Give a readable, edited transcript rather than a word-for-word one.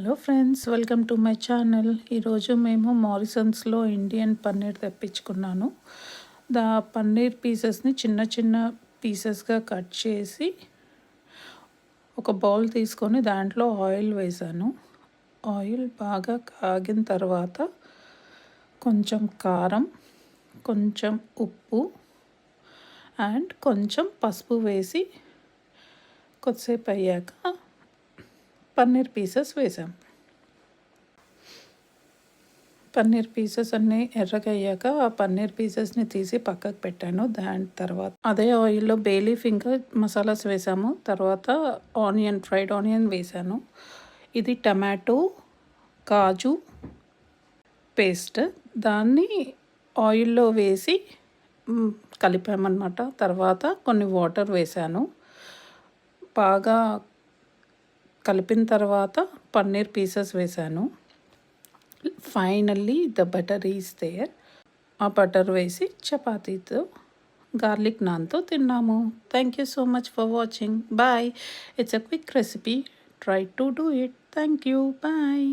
Hello friends, welcome to my channel. ఈరోజు మేము మారిసన్స్లో Indian paneer తెప్పించుకున్నాను. పన్నీర్ పీసెస్ని చిన్న చిన్న పీసెస్గా కట్ చేసి ఒక బౌల్ తీసుకొని దాంట్లో ఆయిల్ వేసాను. ఆయిల్ బాగా కాగిన తర్వాత కొంచెం కారం, కొంచెం ఉప్పు అండ్ కొంచెం పసుపు వేసి కొద్దిసేపు అయ్యాక పన్నీర్ పీసెస్ వేసాం. పన్నీర్ పీసెస్ అన్నీ ఎర్రగా అయ్యాక ఆ పన్నీర్ పీసెస్ని తీసి పక్కకు పెట్టాను. దాని తర్వాత అదే ఆయిల్లో బే లీఫ్ ఇంకా మసాలాస్ వేసాము. తర్వాత ఫ్రైడ్ ఆనియన్ వేసాను. ఇది టమాటో కాజు పేస్ట్, దాన్ని ఆయిల్లో వేసి కలిపామన్నమాట. తర్వాత కొన్ని వాటర్ వేసాను. బాగా కలిపిన తర్వాత పన్నీర్ పీసెస్ వేసాను. Finally the butter is there. ఆ బటర్ వేసి చపాతీతో గార్లిక్ నాన్తో తిన్నాము. Thank you so much for watching. Bye. It's a quick recipe. Try to do it. Thank you. Bye.